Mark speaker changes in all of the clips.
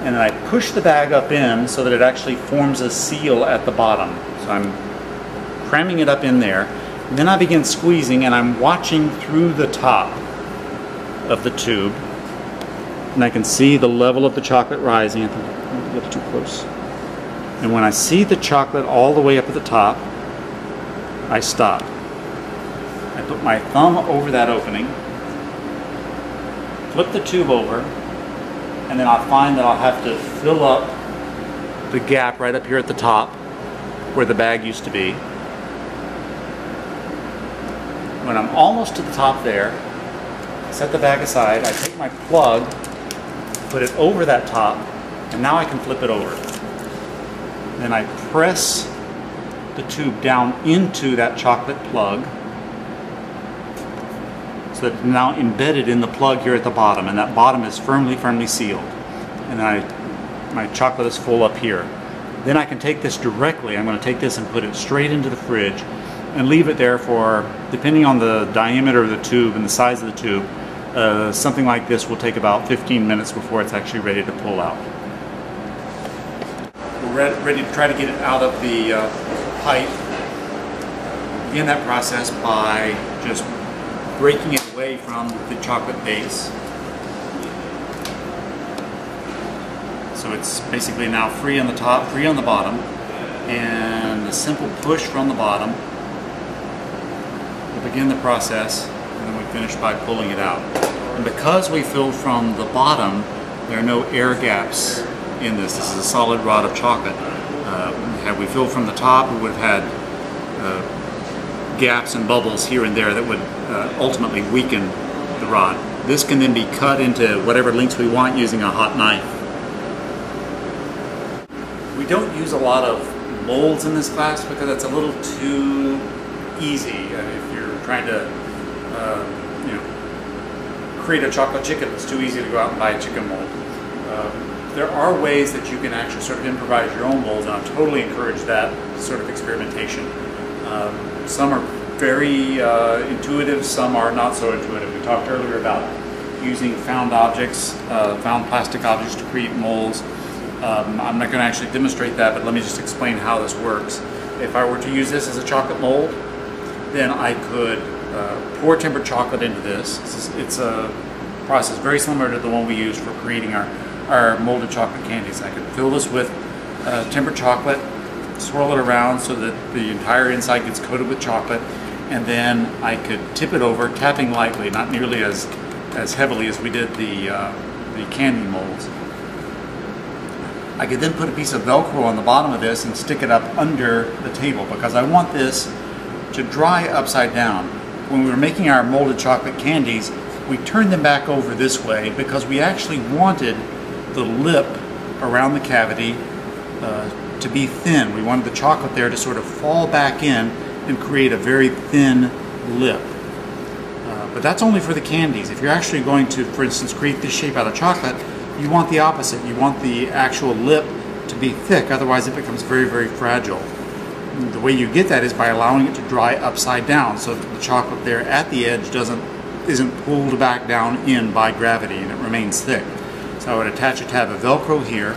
Speaker 1: and then I push the bag up in so that it actually forms a seal at the bottom. So I'm cramming it up in there, and then I begin squeezing, and I'm watching through the top of the tube, and I can see the level of the chocolate rising. I think I'm a little too close. And when I see the chocolate all the way up at the top, I stop. I put my thumb over that opening, flip the tube over, and then I'll find that I'll have to fill up the gap right up here at the top where the bag used to be. When I'm almost to the top there, I set the bag aside, I take my plug, put it over that top, and now I can flip it over. Then I press the tube down into that chocolate plug so that it's now embedded in the plug here at the bottom, and that bottom is firmly sealed. And then my chocolate is full up here. Then I can take this directly, I'm going to take this and put it straight into the fridge and leave it there for, depending on the diameter of the tube and the size of the tube, something like this will take about 15 minutes before it's actually ready to pull out. We're ready to try to get it out of the pipe. Begin that process by just breaking it away from the chocolate base. So it's basically now free on the top, free on the bottom, and a simple push from the bottom will begin the process, and then we finish by pulling it out. And because we filled from the bottom, there are no air gaps in this. This is a solid rod of chocolate. Had we filled from the top, we would have had gaps and bubbles here and there that would ultimately weaken the rod. This can then be cut into whatever lengths we want using a hot knife. We don't use a lot of molds in this class because it's a little too easy. If you're trying to create a chocolate chicken, it's too easy to go out and buy a chicken mold. There are ways that you can actually sort of improvise your own molds, and I totally encourage that sort of experimentation. Some are very intuitive, some are not so intuitive. We talked earlier about using found objects, found plastic objects to create molds. I'm not going to actually demonstrate that, but let me just explain how this works. If I were to use this as a chocolate mold, then I could pour tempered chocolate into this. It's a process very similar to the one we use for creating our molded chocolate candies. I could fill this with tempered chocolate, swirl it around so that the entire inside gets coated with chocolate, and then I could tip it over, tapping lightly, not nearly as heavily as we did the candy molds. I could then put a piece of Velcro on the bottom of this and stick it up under the table because I want this to dry upside down. When we were making our molded chocolate candies, we turned them back over this way because we actually wanted the lip around the cavity to be thin. We wanted the chocolate there to sort of fall back in and create a very thin lip. But that's only for the candies. If you're actually going to, for instance, create this shape out of chocolate, you want the opposite. You want the actual lip to be thick, otherwise it becomes very fragile. The way you get that is by allowing it to dry upside down so that the chocolate there at the edge isn't pulled back down in by gravity and it remains thick. So I would attach a tab of Velcro here,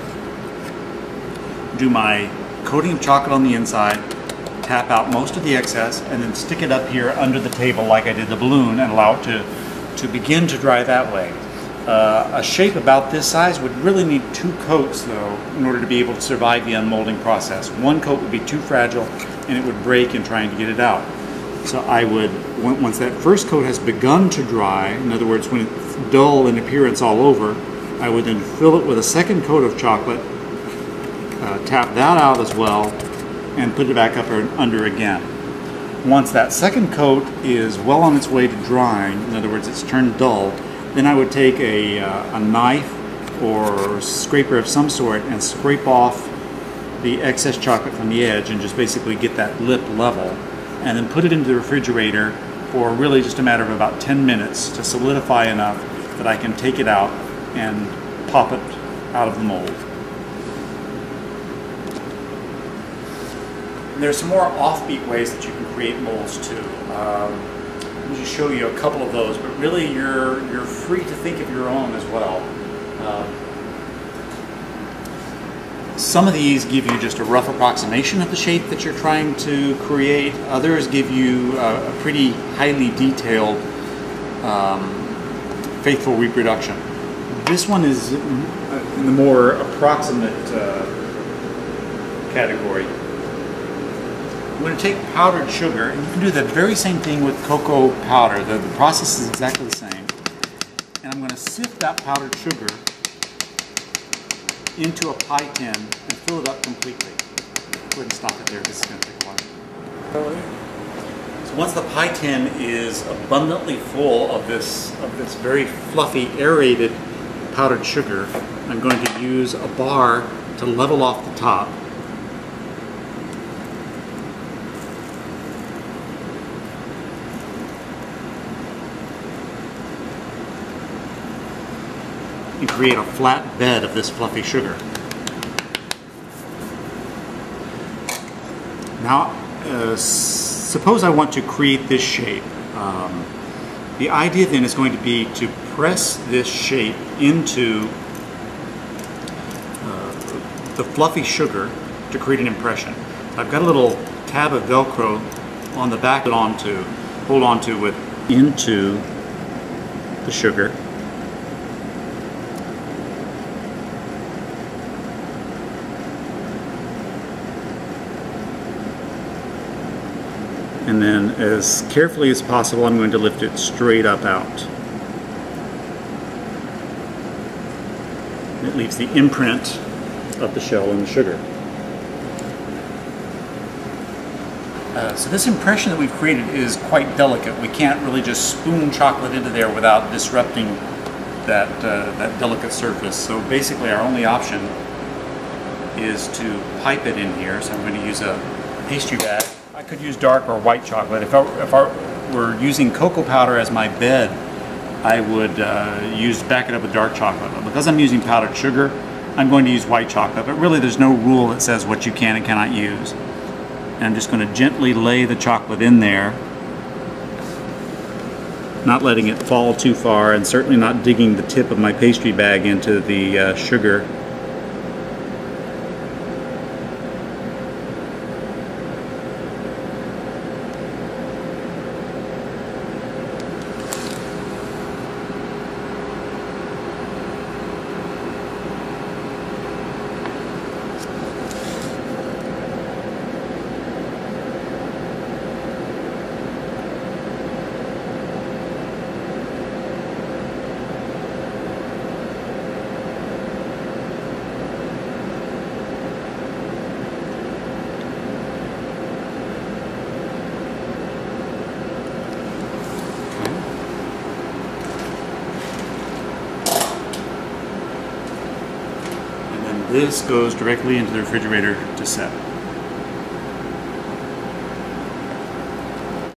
Speaker 1: do my coating of chocolate on the inside, tap out most of the excess, and then stick it up here under the table like I did the balloon and allow it to begin to dry that way. A shape about this size would really need 2 coats though in order to be able to survive the unmolding process. 1 coat would be too fragile and it would break in trying to get it out. So I would, once that first coat has begun to dry, in other words when it's dull in appearance all over, I would then fill it with a second coat of chocolate, tap that out as well, and put it back up under again. Once that second coat is well on its way to drying, in other words it's turned dull, then I would take a knife or scraper of some sort and scrape off the excess chocolate from the edge and just basically get that lip level, and then put it into the refrigerator for really just a matter of about 10 minutes to solidify enough that I can take it out and pop it out of the mold. And there's some more offbeat ways that you can create molds too. Let me just show you a couple of those, but really you're free to think of your own as well. Some of these give you just a rough approximation of the shape that you're trying to create. Others give you a pretty highly detailed, faithful reproduction. This one is in the more approximate category. I'm going to take powdered sugar, and you can do the very same thing with cocoa powder. The process is exactly the same. And I'm going to sift that powdered sugar into a pie tin and fill it up completely. Go ahead and stop it there. This is going to take a while. So once the pie tin is abundantly full of this very fluffy, aerated powdered sugar, I'm going to use a bar to level off the top. And create a flat bed of this fluffy sugar. Now, suppose I want to create this shape. The idea then is going to be to press this shape into the fluffy sugar to create an impression. I've got a little tab of Velcro on the back to hold on to into the sugar. And then, as carefully as possible, I'm going to lift it straight up out. It leaves the imprint of the shell and the sugar. So this impression that we've created is quite delicate. We can't really just spoon chocolate into there without disrupting that delicate surface. So basically our only option is to pipe it in here. So I'm going to use a pastry bag. I could use dark or white chocolate. If I were using cocoa powder as my bed, I would back it up with dark chocolate. But because I'm using powdered sugar, I'm going to use white chocolate. But really there's no rule that says what you can and cannot use. And I'm just going to gently lay the chocolate in there, not letting it fall too far, and certainly not digging the tip of my pastry bag into the sugar. This goes directly into the refrigerator to set.